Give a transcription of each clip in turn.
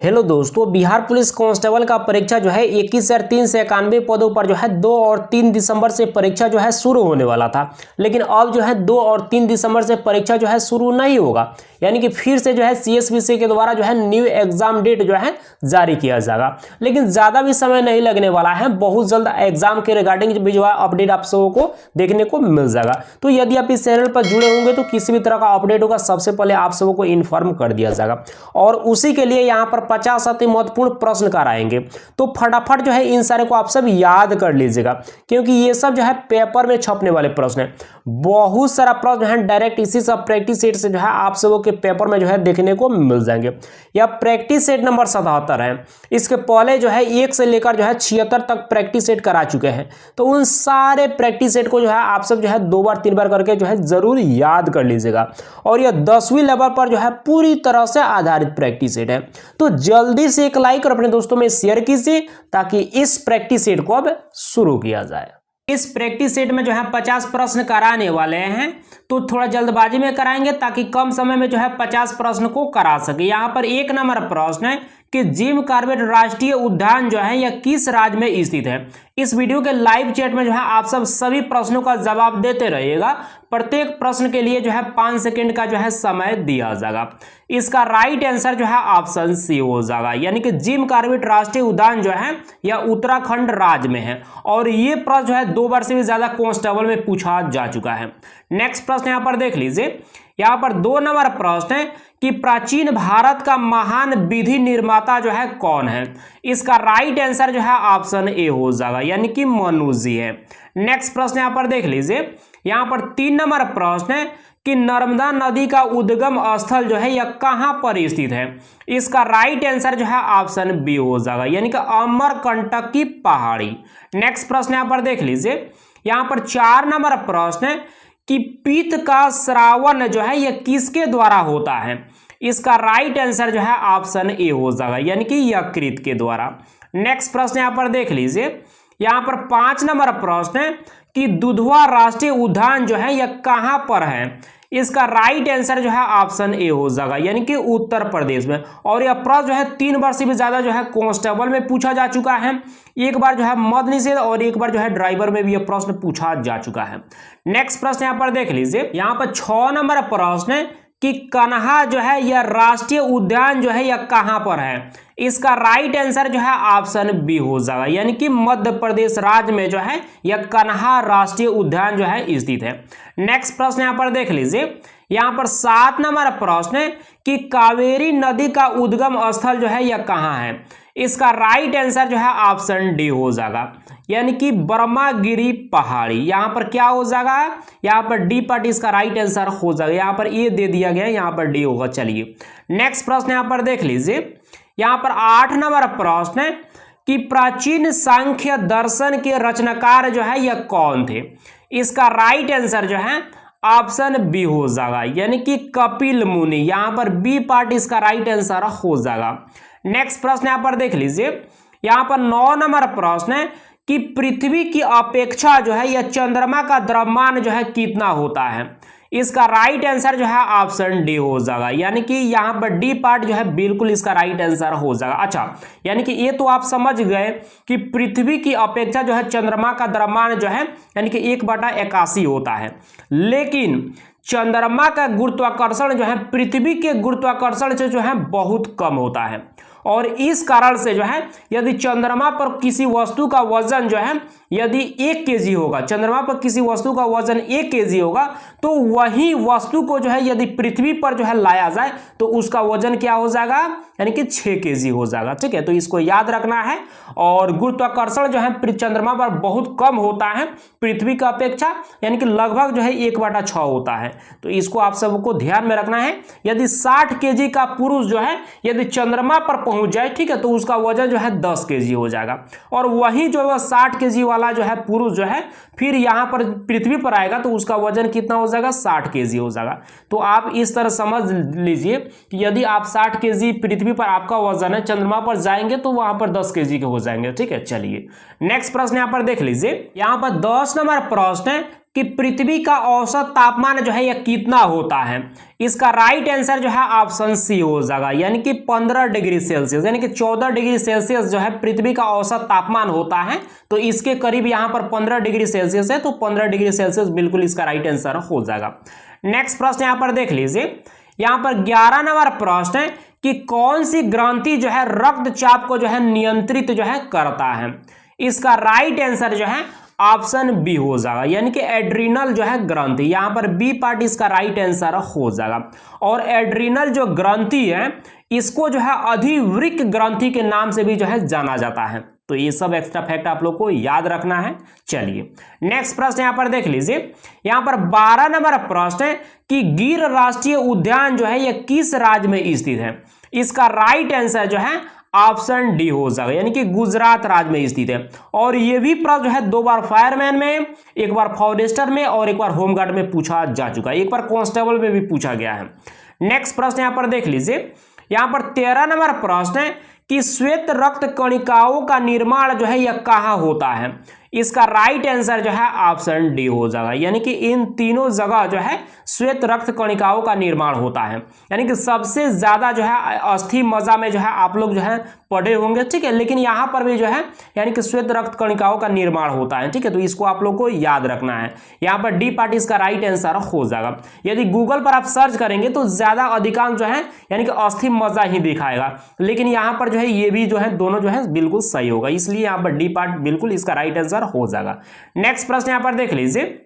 Hello दोस्तों, Bihar police constable का परीक्षा जो है 21,391 पदों पर जो है 2 और 3 दिसंबर से परीक्षा जो है शुरू होने वाला था। लेकिन अब जो है 2 और 3 दिसंबर से परीक्षा जो है शुरू नहीं होगा, यानी कि फिर से जो है CSBC के द्वारा जो है न्यू एग्जाम डेट जो है जारी किया जाएगा। लेकिन ज़्यादा भी समय नहीं लगने वाला है, बहुत जल्द एग्जाम के रिगार्डिंग भी जो है अपडेट आप सबों को देखने को मिल जाएगा। तो यदि आप इस चैनल पर जुड़े होंगे तो किसी भी तरह का अपडेट होगा सबसे पहले आप सबों को इन्फॉर्म कर दिया जाएगा। और उसी के लिए यहाँ पर 50 अति महत्वपूर्ण प्रश्न कराएंगे, तो फटाफट जो है इन सारे को आप सब याद कर लीजिएगा, क्योंकि ये सब जो है पेपर में छपने वाले प्रश्न है। बहुत सारा प्रश्न जो है डायरेक्ट इसी सब प्रैक्टिस सेट से जो है आप सबों के पेपर में जो है देखने को मिल जाएंगे। यह प्रैक्टिस सेट नंबर 77 है। इसके पहले जो है 1 से लेकर जो है 76 तक प्रैक्टिस सेट करा चुके हैं। तो उन सारे प्रैक्टिस सेट को जो है आप सब जो है 2 बार 3 बार करके जो है जरूर याद कर लीजिएगा। और यह 10वीं लेवल पर जो है पूरी तरह से आधारित प्रैक्टिस सेट है। तो जल्दी से एक लाइक और अपने दोस्तों में शेयर कीजिए ताकि इस प्रैक्टिस सेट को अब शुरू किया जाए। इस प्रैक्टिस सेट में जो है 50 प्रश्न कराने वाले हैं, तो थोड़ा जल्दबाजी में कराएंगे ताकि कम समय में जो है 50 प्रश्न को करा सके। यहाँ पर 1 नंबर प्रश्न है कि जिम कॉर्बेट राष्ट्रीय उद्यान जो है यह किस राज्य में स्थित है। इस वीडियो के लाइव चैट में जो है आप सब सभी प्रश्नों का जवाब देते रहिएगा। प्रत्येक प्रश्न के लिए जो है 5 सेकंड का जो है समय दिया जाएगा। इसका राइट आंसर जो है ऑप्शन सी हो जाएगा, यानी कि जिम कॉर्बेट राष्ट्रीय उद्यान जो है यह उत्तराखंड राज्य में है। और ये प्रश्न जो है 2 बार से भी ज्यादा कांस्टेबल में पूछा जा चुका है। नेक्स्ट प्रश्न यहाँ पर देख लीजिए। यहाँ पर 2 नंबर प्रश्न है कि प्राचीन भारत का महान विधि निर्माता जो है कौन है। इसका राइट आंसर जो है ऑप्शन ए हो जाएगा, यानी कि मनु जी है। नेक्स्ट प्रश्न यहाँ पर देख लीजिए। यहाँ पर 3 नंबर प्रश्न है कि नर्मदा नदी का उद्गम स्थल जो है यह कहां पर स्थित है। इसका राइट आंसर जो है ऑप्शन बी हो जाएगा, यानी कि अमरकंटक की पहाड़ी। नेक्स्ट प्रश्न यहाँ पर देख लीजिए। यहाँ पर 4 नंबर प्रश्न है कि पीत का श्रावण जो है यह किसके द्वारा होता है। इसका राइट आंसर जो है ऑप्शन ए हो जाएगा, यानी कि यकृत के द्वारा। नेक्स्ट प्रश्न यहाँ पर देख लीजिए। यहाँ पर 5 नंबर प्रश्न है कि दुधवा राष्ट्रीय उद्यान जो है यह कहां पर है। इसका राइट आंसर जो है ऑप्शन ए हो जाएगा, यानी कि उत्तर प्रदेश में। और यह प्रश्न जो है 3 बार से भी ज्यादा जो है कांस्टेबल में पूछा जा चुका है। एक बार जो है मद्य निषेध और एक बार जो है ड्राइवर में भी यह प्रश्न पूछा जा चुका है। नेक्स्ट प्रश्न यहाँ पर देख लीजिए। यहाँ पर 6 नंबर प्रश्न है कि कन्हा जो है यह राष्ट्रीय उद्यान जो है यह कहां पर है। इसका राइट आंसर जो है ऑप्शन बी हो जाएगा, यानी कि मध्य प्रदेश राज्य में जो है यह कन्हा राष्ट्रीय उद्यान जो है स्थित है। नेक्स्ट प्रश्न यहाँ पर देख लीजिए। यहाँ पर 7 नंबर प्रश्न है कि कावेरी नदी का उद्गम स्थल जो है यह कहाँ है। इसका राइट आंसर जो है ऑप्शन डी हो जाएगा, यानी कि ब्रह्मागिरी पहाड़ी। यहाँ पर क्या हो जाएगा, यहाँ पर डी पार्ट इसका राइट आंसर हो जाएगा। यहाँ पर ए दे दिया गया है, यहाँ पर डी होगा। चलिए नेक्स्ट प्रश्न यहाँ पर देख लीजिए। यहाँ पर 8 नंबर प्रश्न है कि प्राचीन सांख्य दर्शन के रचनाकार जो है यह कौन थे। इसका राइट आंसर जो है ऑप्शन बी हो जाएगा, यानी कि कपिल मुनि। यहाँ पर बी पार्ट इसका राइट आंसर हो जाएगा। नेक्स्ट प्रश्न यहाँ पर देख लीजिए। यहाँ पर 9 नंबर प्रश्न है कि पृथ्वी की अपेक्षा जो है यह चंद्रमा का द्रव्यमान जो है कितना होता है। इसका राइट आंसर जो है ऑप्शन डी हो जाएगा, यानी कि यहाँ पर डी पार्ट जो है बिल्कुल इसका राइट आंसर हो जाएगा। अच्छा, यानी कि ये तो आप समझ गए कि पृथ्वी की अपेक्षा जो है चंद्रमा का द्रव्यमान जो है यानी कि 1/81 होता है। लेकिन चंद्रमा का गुरुत्वाकर्षण जो है पृथ्वी के गुरुत्वाकर्षण से जो है बहुत कम होता है। और इस कारण से जो है यदि चंद्रमा पर किसी वस्तु का वजन जो है यदि 1 kg होगा, चंद्रमा पर किसी वस्तु का वजन 1 kg होगा, तो वही वस्तु को जो है यदि पृथ्वी पर जो है लाया जाए तो उसका वजन क्या हो जाएगा, यानी कि 6 kg हो जाएगा। ठीक है, तो इसको याद रखना है। और गुरुत्वाकर्षण जो है चंद्रमा पर बहुत कम होता है पृथ्वी का अपेक्षा, यानी कि लगभग जो है 1/6 होता है। तो इसको आप सबको ध्यान में रखना है। यदि 60 kg का पुरुष जो है यदि चंद्रमा पर पहुंच जाए, ठीक है, तो उसका वजन जो है 10 kg हो जाएगा। और वही जो है 60 kg वाला जो है पुरुष जो है फिर यहाँ पर पृथ्वी पर आएगा तो उसका वजन कितना हो जाएगा, 60 kg हो जाएगा। तो आप इस तरह समझ लीजिए कि यदि आप 60 kg पृथ्वी पर आपका वजन है, चंद्रमा पर जाएंगे तो वहां पर 10 kg के हो जाएंगे। ठीक है, चलिए नेक्स्ट प्रश्न यहाँ पर देख लीजिए। यहाँ पर 10 नंबर प्रश्न है कि पृथ्वी का औसत तापमान जो है यह कितना होता है। इसका राइट आंसर जो है ऑप्शन सी हो जाएगा, यानी कि 15 डिग्री सेल्सियस, यानी कि 14 डिग्री सेल्सियस जो है पृथ्वी का औसत तापमान होता है। तो इसके करीब यहाँ पर 15 डिग्री सेल्सियस है, तो 15 डिग्री सेल्सियस बिल्कुल इसका राइट आंसर हो जाएगा। नेक्स्ट प्रश्न यहाँ पर देख लीजिए, यहाँ पर 11 नंबर प्रश्न है कि कौन सी ग्रंथि जो है रक्तचाप को जो है नियंत्रित जो है करता है। इसका राइट आंसर जो है ऑप्शन बी हो जाएगा, यानी कि एड्रीनल जो है ग्रंथि, यहां पर बी पार्ट इसका राइट आंसर हो जाएगा। और एड्रीनल जो ग्रंथि है इसको जो है अधिवृक्क ग्रंथि के नाम से भी जो है जाना जाता है। तो ये सब एक्स्ट्रा फैक्ट आप लोग को याद रखना है। चलिए नेक्स्ट प्रश्न यहां पर देख लीजिए, यहां पर 12 नंबर प्रश्न है कि गिर राष्ट्रीय उद्यान जो है यह किस राज्य में स्थित है। इसका राइट आंसर जो है ऑप्शन डी हो जाएगा, यानी कि गुजरात राज्य में स्थित है। और ये भी प्रश्न जो है 2 बार फायरमैन में, एक बार फॉरेस्टर में और एक बार होमगार्ड में पूछा जा चुका है, एक बार कांस्टेबल में भी पूछा गया है। नेक्स्ट प्रश्न यहां पर देख लीजिए, यहां पर 13 नंबर प्रश्न है कि श्वेत रक्त कणिकाओं का निर्माण जो है यह कहां होता है। इसका राइट आंसर जो है ऑप्शन डी हो जाएगा, यानी कि इन तीनों जगह जो है श्वेत रक्त कणिकाओं का निर्माण होता है। यानी कि सबसे ज्यादा जो है अस्थि मज्जा में जो है आप लोग जो है पढ़े होंगे, ठीक है, लेकिन यहाँ पर भी जो है यानी कि श्वेत रक्त कणिकाओं का निर्माण होता है, ठीक है। तो इसको आप लोग को याद रखना है, यहाँ पर डी पार्ट इसका राइट आंसर हो जाएगा। यदि गूगल पर आप सर्च करेंगे तो ज्यादा अधिकांश जो है यानी कि अस्थि मज्जा ही दिखाएगा, लेकिन यहाँ पर जो है ये भी जो है दोनों जो है बिल्कुल सही होगा, इसलिए यहाँ पर डी पार्ट बिल्कुल इसका राइट आंसर हो जाएगा। नेक्स्ट प्रश्न यहाँ पर देख लीजिए,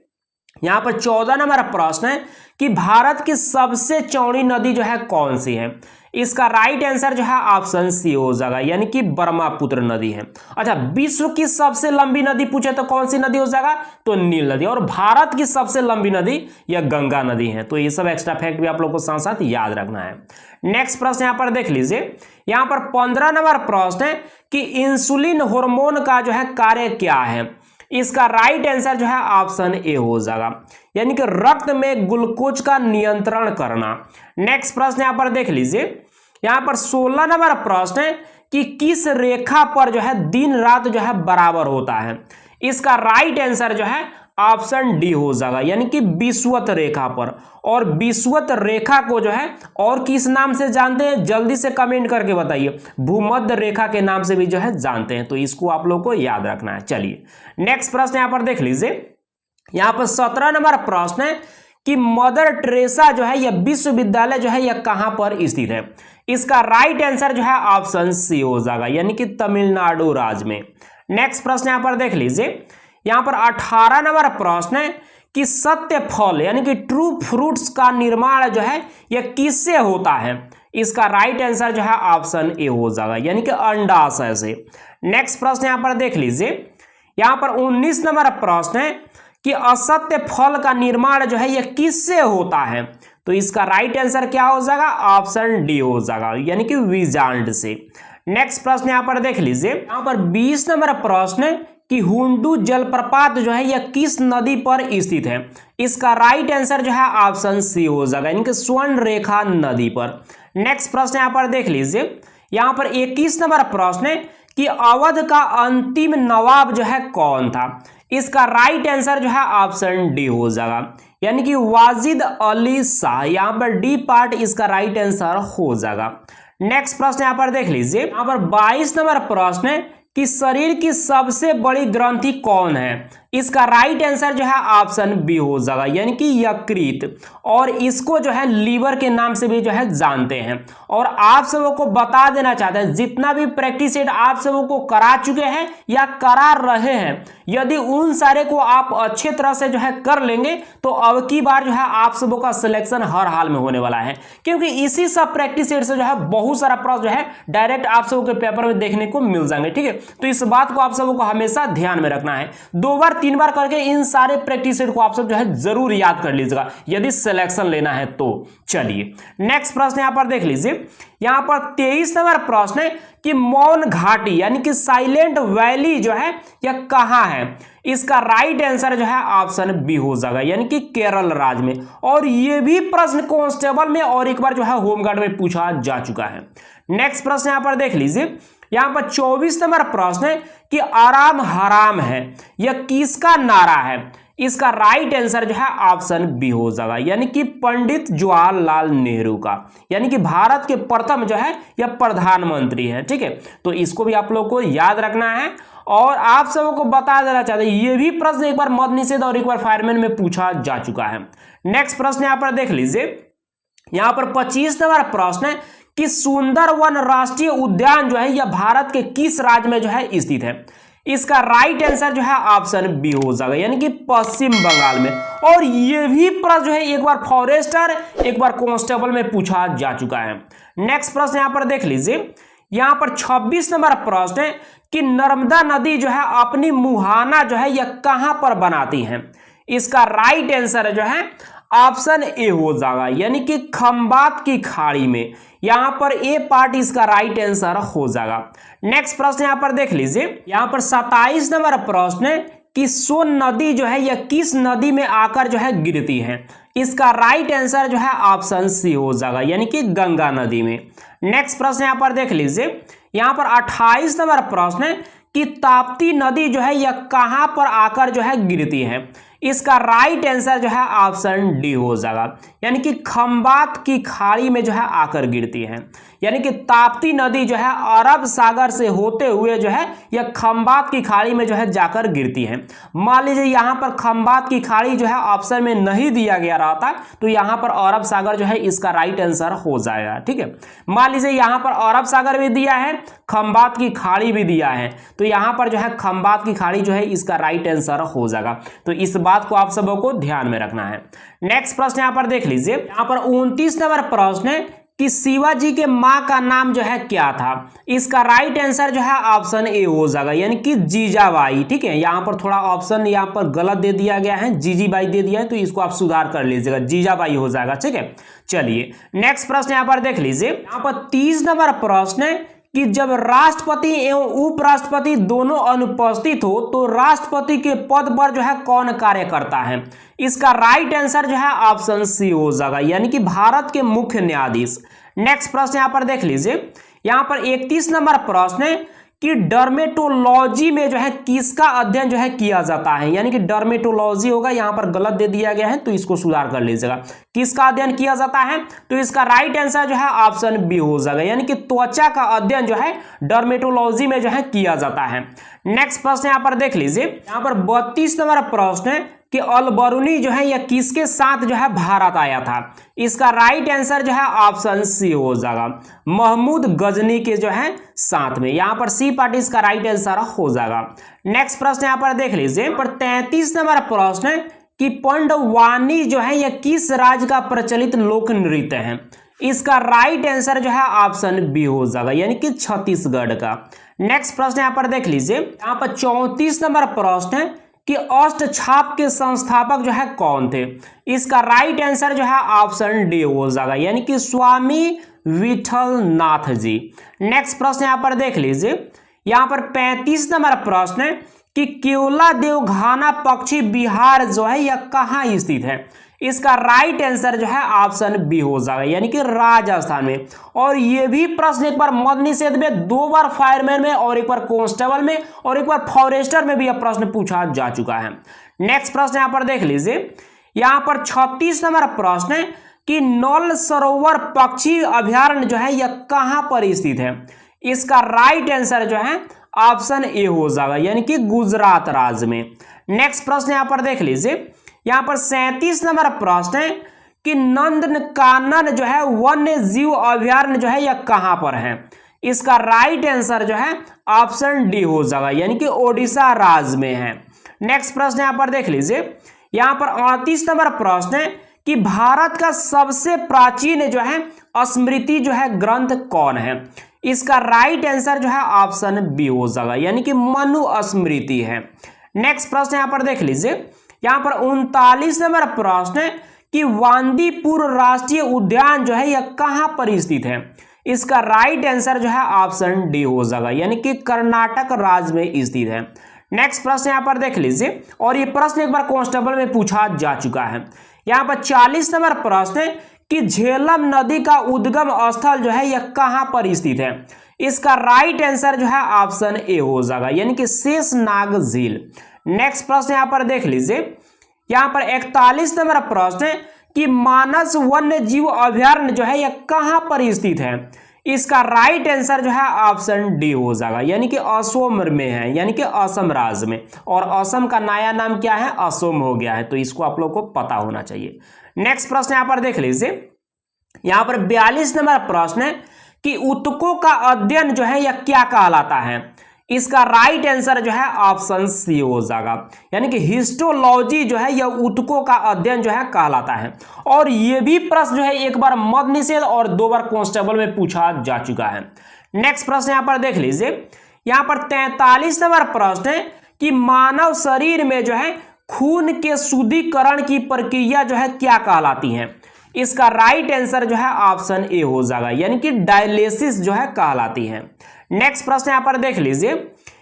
यहां पर 14 नंबर प्रश्न है कि भारत की सबसे चौड़ी नदी जो है कौन सी है। इसका राइट आंसर जो है ऑप्शन सी हो जाएगा, यानी कि ब्रह्मपुत्र नदी है। अच्छा, विश्व की सबसे लंबी नदी पूछे तो कौन सी नदी हो जाएगा, तो नील नदी। और भारत की सबसे लंबी नदी यह गंगा नदी है। तो ये सब एक्स्ट्रा फैक्ट भी आप लोग को साथ साथ याद रखना है। नेक्स्ट प्रश्न यहां पर देख लीजिए, यहां पर 15 नंबर प्रश्न है कि इंसुलिन हार्मोन का जो है कार्य क्या है। इसका राइट आंसर जो है ऑप्शन ए हो जाएगा, यानी कि रक्त में ग्लूकोज का नियंत्रण करना। नेक्स्ट प्रश्न यहां पर देख लीजिए, यहां पर 16 नंबर प्रश्न है कि किस रेखा पर जो है दिन रात जो है बराबर होता है। इसका राइट आंसर जो है ऑप्शन डी हो जाएगा, यानी कि विषुवत रेखा पर। और विषुवत रेखा को जो है और किस नाम से जानते हैं, जल्दी से कमेंट करके बताइए। भूमध्य रेखा के नाम से भी जो है जानते हैं, तो इसको आप लोग को याद रखना है। चलिए नेक्स्ट प्रश्न यहां पर देख लीजिए, यहां पर 17 नंबर प्रश्न है कि मदर टेरेसा जो है यह विश्वविद्यालय जो है यह कहां पर स्थित है। इसका राइट आंसर जो है ऑप्शन सी हो जाएगा, यानी कि तमिलनाडु राज्य में। नेक्स्ट प्रश्न यहां पर देख लीजिए, यहां पर 18 नंबर प्रश्न है कि सत्य फल यानी कि ट्रू फ्रूट्स का निर्माण जो है यह किससे होता है। इसका राइट आंसर जो है ऑप्शन ए हो जाएगा, यानी कि अंडाशय से। नेक्स्ट प्रश्न यहां पर देख लीजिए, यहां पर 19 नंबर प्रश्न है कि असत्य फल का निर्माण जो है यह किससे होता है। तो इसका राइट आंसर क्या हो जाएगा, ऑप्शन डी हो जाएगा, यानी कि वीजांड से। नेक्स्ट प्रश्न यहां पर देख लीजिए, यहां पर 20 नंबर प्रश्न है कि हुंडू जलप्रपात जो है यह किस नदी पर स्थित है। इसका राइट आंसर जो है ऑप्शन सी हो जाएगा, यानी कि स्वर्ण रेखा नदी पर। नेक्स्ट प्रश्न यहां पर देख लीजिए, यहां पर 21 नंबर प्रश्न है कि अवध का अंतिम नवाब जो है कौन था। इसका राइट आंसर जो है ऑप्शन डी हो जाएगा, यानी कि वाजिद अली शाह। यहां पर डी पार्ट इसका राइट आंसर हो जाएगा। नेक्स्ट प्रश्न यहां पर देख लीजिए, यहां पर 22 नंबर प्रश्न है कि शरीर की सबसे बड़ी ग्रंथि कौन है। इसका राइट आंसर जो है ऑप्शन बी हो जाएगा, यानी कि यकृत। और इसको जो है लीवर के नाम से भी जो है जानते हैं। और आप सबों को बता देना चाहते हैं, जितना भी प्रैक्टिस सेट आप सबों को करा चुके हैं या करा रहे हैं, यदि उन सारे को आप अच्छे तरह से जो है कर लेंगे तो अब की बार जो है आप सबों का सिलेक्शन हर हाल में होने वाला है। क्योंकि इसी सब प्रैक्टिस सेट से जो है बहुत सारा प्रश्न जो है डायरेक्ट आप सबों के पेपर में देखने को मिल जाएंगे, ठीक है। तो इस बात को आप सबों को हमेशा ध्यान में रखना है। 2 बार 3 बार करके इन सारे प्रैक्टिस सेट को आप सब जो है जरूर याद कर लीजिएगा यदि सिलेक्शन लेना है तो। चलिए नेक्स्ट प्रश्न यहां पर देख लीजिए, यहां पर 23 नंबर प्रश्न है कि मौन घाटी यानी कि साइलेंट वैली जो है यह कहां है। इसका राइट आंसर जो है ऑप्शन बी हो जाएगा, यानी कि केरल राज्य में। और यह भी प्रश्न कांस्टेबल में और एक बार जो है होमगार्ड में पूछा जा चुका है। नेक्स्ट प्रश्न यहां पर देख लीजिए, यहां पर 24 नंबर प्रश्न है कि आराम हराम है यह किसका नारा है। इसका राइट आंसर जो है ऑप्शन बी हो जाएगा, यानी कि पंडित जवाहरलाल नेहरू का, यानी कि भारत के प्रथम जो है यह प्रधानमंत्री है। ठीक है, तो इसको भी आप लोग को याद रखना है। और आप सबों को बता देना चाहते हैं, ये भी प्रश्न एक बार मद्य निषेध और एक बार फायरमैन में पूछा जा चुका है। नेक्स्ट प्रश्न यहां पर देख लीजिए, यहां पर 25 नंबर प्रश्न है कि सुंदरवन राष्ट्रीय उद्यान जो है यह भारत के किस राज्य में जो है स्थित है। इसका राइट आंसर जो है ऑप्शन बी हो जाएगा, यानी कि पश्चिम बंगाल में। और ये भी प्रश्न जो है एक बार फॉरेस्टर एक बार कांस्टेबल में पूछा जा चुका है। नेक्स्ट प्रश्न यहां पर देख लीजिए, यहां पर 26 नंबर प्रश्न है कि नर्मदा नदी जो है अपनी मुहाना जो है यह कहां पर बनाती है। इसका राइट आंसर जो है ऑप्शन ए हो जाएगा, यानी कि खंबात की खाड़ी में। यहां पर ए पार्ट इसका राइट आंसर हो जाएगा। नेक्स्ट प्रश्न यहां पर देख लीजिए, यहां पर 27 नंबर प्रश्न है कि सोन नदी जो है यह किस नदी में आकर जो है गिरती है। इसका राइट आंसर जो है ऑप्शन सी हो जाएगा, यानी कि गंगा नदी में। नेक्स्ट प्रश्न यहां पर देख लीजिए, यहां पर 28 नंबर प्रश्न है कि ताप्ती नदी जो है यह कहां पर आकर जो है गिरती है। इसका राइट आंसर जो है ऑप्शन डी हो जाएगा, यानी कि खंबात की खाड़ी में जो है आकर गिरती है। यानी कि ताप्ती नदी जो है अरब सागर से होते हुए जो है यह खंबात की खाड़ी में जो है जाकर गिरती है। मान लीजिए यहाँ पर खंबात की खाड़ी जो है ऑप्शन में नहीं दिया गया रहता तो यहाँ पर अरब सागर जो है इसका राइट आंसर हो जाएगा। ठीक है, मान लीजिए यहाँ पर अरब सागर भी दिया है, खंबात की खाड़ी भी दिया है, तो यहाँ पर जो है खंबात की खाड़ी जो है इसका राइट आंसर हो जाएगा। तो इस बात को आप सबों को ध्यान में रखना है। नेक्स्ट प्रश्न यहाँ पर देख लीजिए, यहाँ पर 29 नंबर प्रश्न है कि शिवाजी के मां का नाम जो है क्या था। इसका राइट आंसर जो है ऑप्शन ए हो जाएगा, यानी कि जीजाबाई। ठीक है, यहाँ पर थोड़ा ऑप्शन यहाँ पर गलत दे दिया गया है, जीजीबाई दे दिया है, तो इसको आप सुधार कर लीजिएगा, जीजाबाई हो जाएगा। ठीक है, चलिए नेक्स्ट प्रश्न यहाँ पर देख लीजिए, यहाँ पर 30 नंबर प्रश्न है कि जब राष्ट्रपति एवं उपराष्ट्रपति दोनों अनुपस्थित हो तो राष्ट्रपति के पद पर जो है कौन कार्य करता है। इसका राइट आंसर जो है ऑप्शन सी हो जाएगा, यानी कि भारत के मुख्य न्यायाधीश। नेक्स्ट प्रश्न यहां पर देख लीजिए, यहां पर 31 नंबर प्रश्न है कि डर्मेटोलॉजी में जो है किसका अध्ययन जो है किया जाता है। यानी कि डर्मेटोलॉजी होगा, यहां पर गलत दे दिया गया है तो इसको सुधार कर लीजिएगा। किसका अध्ययन किया जाता है, तो इसका राइट आंसर जो है ऑप्शन बी हो जाएगा, यानी कि त्वचा का अध्ययन जो है डर्मेटोलॉजी में जो है किया जाता है। नेक्स्ट प्रश्न यहां पर देख लीजिए, यहां पर 32 नंबर प्रश्न है कि अलबरूनी जो है यह किसके साथ जो है भारत आया था। इसका राइट आंसर जो है ऑप्शन सी हो जाएगा, महमूद गजनी के जो है साथ में। यहां पर सी पार्ट इसका राइट आंसर हो जाएगा। नेक्स्ट प्रश्न यहां पर देख लीजिए, पर 33 नंबर प्रश्न है कि पंडवानी जो है यह किस राज्य का प्रचलित लोक नृत्य है। इसका राइट आंसर जो है ऑप्शन बी हो जाएगा, यानी कि छत्तीसगढ़ का। नेक्स्ट प्रश्न यहां पर देख लीजिए, यहां पर 34 नंबर प्रश्न है कि अष्टछाप के संस्थापक जो है कौन थे। इसका राइट आंसर जो है ऑप्शन डी हो जाएगा, यानी कि स्वामी विठल नाथ जी। नेक्स्ट प्रश्न यहां पर देख लीजिए, यहां पर 35 नंबर प्रश्न है कि केवलादेव घाना पक्षी विहार जो है यह कहां स्थित है। इसका राइट आंसर जो है ऑप्शन बी हो जाएगा, यानी कि राजस्थान में। और ये भी प्रश्न एक बार मद्य निषेध में, 2 बार फायरमैन में और एक बार कांस्टेबल में और एक बार फॉरेस्टर में भी यह प्रश्न पूछा जा चुका है। नेक्स्ट प्रश्न यहां पर देख लीजिए, यहां पर 36 नंबर प्रश्न है कि नल सरोवर पक्षी अभयारण्य जो है यह कहां पर स्थित है। इसका राइट आंसर जो है ऑप्शन ए हो जाएगा, यानी कि गुजरात राज्य में। नेक्स्ट प्रश्न यहां पर देख लीजिए, यहां पर 37 नंबर प्रश्न है कि नंदनकानन जो है वन्य जीव अभयारण्य जो है यह कहां पर है। इसका राइट आंसर जो है ऑप्शन डी हो जाएगा, यानी कि ओडिशा राज्य में है। नेक्स्ट प्रश्न यहां पर देख लीजिए, यहां पर 38 नंबर प्रश्न है कि भारत का सबसे प्राचीन जो है स्मृति जो है ग्रंथ कौन है। इसका राइट आंसर जो है ऑप्शन बी हो जाएगा, यानी कि मनुस्मृति है। नेक्स्ट प्रश्न यहां पर देख लीजिए, यहां पर 39 नंबर प्रश्न है कि वांदीपुर राष्ट्रीय उद्यान जो है यह कहां पर स्थित है। इसका राइट आंसर जो है ऑप्शन डी हो जाएगा, यानी कि कर्नाटक राज्य में स्थित है। नेक्स्ट प्रश्न यहां पर देख लीजिए, और ये प्रश्न एक बार कांस्टेबल में पूछा जा चुका है। यहां पर 40 नंबर प्रश्न है कि झेलम नदी का उद्गम स्थल जो है यह कहां पर स्थित है। इसका राइट आंसर जो है ऑप्शन ए हो जाएगा, यानी कि शेषनाग झील। नेक्स्ट प्रश्न यहां पर देख लीजिए, यहाँ पर 41 नंबर प्रश्न है कि मानस वन्य जीव अभयारण्य जो है यह कहां पर स्थित है। इसका राइट आंसर जो है ऑप्शन डी हो जाएगा, यानी कि असम में है, यानी कि असम राज्य में। और असम का नया नाम क्या है, असम हो गया है, तो इसको आप लोग को पता होना चाहिए। नेक्स्ट प्रश्न यहां पर देख लीजिए, यहां पर 42 नंबर प्रश्न है कि ऊतकों का अध्ययन जो है यह क्या कहलाता है। इसका राइट आंसर जो है ऑप्शन सी हो जाएगा, यानी कि हिस्टोलॉजी जो है यह ऊतकों का अध्ययन जो है कहलाता है। और यह भी प्रश्न जो है एक बार मद निषेध और 2 बार कांस्टेबल में पूछा जा चुका है। नेक्स्ट प्रश्न यहां पर देख लीजिए, यहां पर 43 नंबर प्रश्न है कि मानव शरीर में जो है खून के शुद्धिकरण की प्रक्रिया जो है क्या कहलाती है। इसका राइट आंसर जो है ऑप्शन ए हो जाएगा, यानी कि डायलिसिस जो है कहलाती है। नेक्स्ट प्रश्न यहां पर देख लीजिए,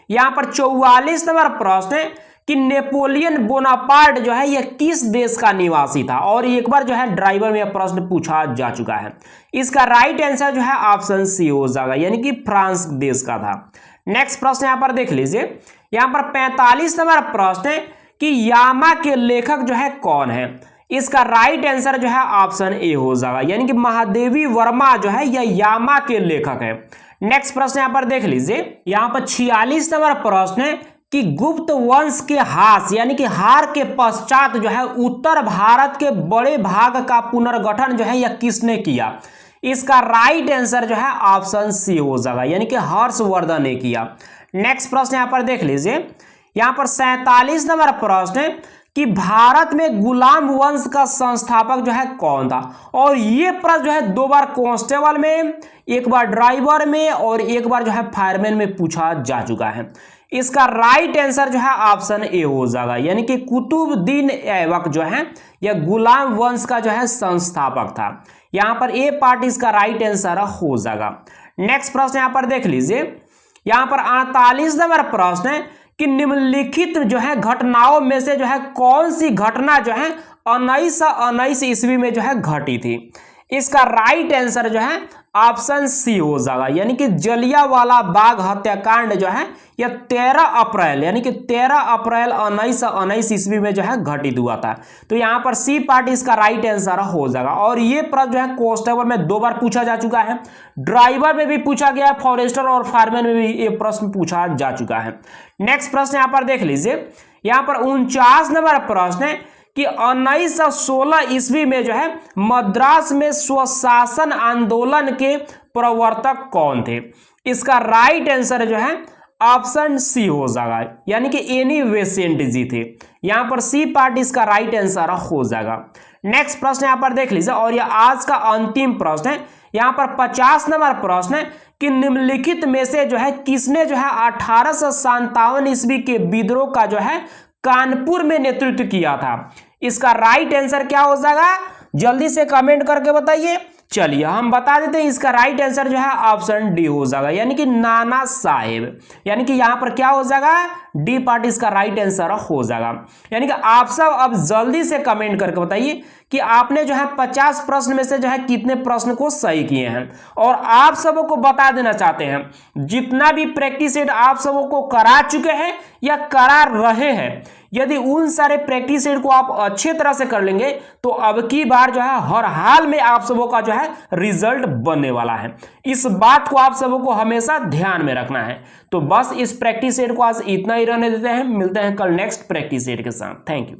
यहां पर 44 नंबर प्रश्न है कि नेपोलियन बोनापार्ट जो है यह किस देश का निवासी था। और एक बार जो है ड्राइवर में यह प्रश्न पूछा जा चुका है। इसका राइट आंसर जो है ऑप्शन सी हो जाएगा, यानी कि फ्रांस देश का था। नेक्स्ट प्रश्न यहां पर देख लीजिए, यहां पर 45 नंबर प्रश्न है कि यामा के लेखक जो है कौन है। इसका राइट आंसर जो है ऑप्शन ए हो जाएगा, यानी कि महादेवी वर्मा जो है यह यामा के लेखक है। नेक्स्ट प्रश्न यहां पर देख लीजिए, यहां पर 46 नंबर प्रश्न है कि गुप्त वंश के हास यानी कि हार के पश्चात जो है उत्तर भारत के बड़े भाग का पुनर्गठन जो है यह किसने किया। इसका राइट आंसर जो है ऑप्शन सी हो जाएगा, यानी कि हर्षवर्धन ने किया। नेक्स्ट प्रश्न यहां पर देख लीजिए, यहां पर 47 नंबर प्रश्न है कि भारत में गुलाम वंश का संस्थापक जो है कौन था। और ये प्रश्न जो है 2 बार कांस्टेबल में, 1 बार ड्राइवर में और 1 बार जो है फायरमैन में पूछा जा चुका है। इसका राइट आंसर जो है ऑप्शन ए हो जाएगा, यानी कि कुतुबुद्दीन ऐबक जो है यह गुलाम वंश का जो है संस्थापक था। यहां पर ए पार्ट इसका राइट आंसर हो जाएगा। नेक्स्ट प्रश्न यहां पर देख लीजिए, यहां पर 48 नंबर प्रश्न है कि निम्नलिखित जो है घटनाओं में से जो है कौन सी घटना जो है 1919 ईस्वी में जो है घटी थी। इसका राइट आंसर जो है ऑप्शन सी हो जाएगा, यानी कि जलियांवाला बाग हत्याकांड जो है यह 13 अप्रैल यानी कि 13 अप्रैल 1919 ईस्वी में जो है घटित हुआ था। तो यहां पर सी पार्ट इसका राइट आंसर हो जाएगा। और ये प्रश्न जो है कांस्टेबल में 2 बार पूछा जा चुका है, ड्राइवर में भी पूछा गया, फॉरेस्टर और फायरमैन में भी ये प्रश्न पूछा जा चुका है। नेक्स्ट प्रश्न यहां पर देख लीजिए, यहां पर 49 नंबर प्रश्न है कि 1916 ईस्वी में जो है मद्रास में स्वशासन आंदोलन के प्रवर्तक कौन थे। इसका राइट आंसर जो है ऑप्शन सी हो जाएगा, यानी कि एनी बेसेंट जी थे। यहां पर सी पार्ट इसका राइट आंसर हो जाएगा। नेक्स्ट प्रश्न यहां पर देख लीजिए, और यह आज का अंतिम प्रश्न है। यहां पर 50 नंबर प्रश्न है कि निम्नलिखित में से जो है किसने जो है 1857 ईस्वी के विद्रोह का जो है कानपुर में नेतृत्व किया था। इसका राइट आंसर क्या हो जाएगा, जल्दी से कमेंट करके बताइए। चलिए हम बता देते हैं, इसका राइट आंसर जो है ऑप्शन डी हो जाएगा, यानी कि नाना साहेब। यानी कि यहां पर क्या हो जाएगा, डी पार्ट इसका राइट आंसर हो जाएगा। यानी कि आप सब अब जल्दी से कमेंट करके बताइए कि आपने जो है 50 प्रश्न में से जो है कितने प्रश्न को सही किए हैं। और आप सबों को बता देना चाहते हैं, जितना भी प्रैक्टिस सेट आप सबों को करा चुके हैं या करा रहे हैं, यदि उन सारे प्रैक्टिस सेट को आप अच्छे तरह से कर लेंगे तो अब की बार जो है हर हाल में आप सबों का जो है रिजल्ट बनने वाला है। इस बात को आप सबों को हमेशा ध्यान में रखना है। तो बस इस प्रैक्टिस सेट को आज इतना ही रहने देते हैं, मिलते हैं कल नेक्स्ट प्रैक्टिस सेट के साथ। Thank you.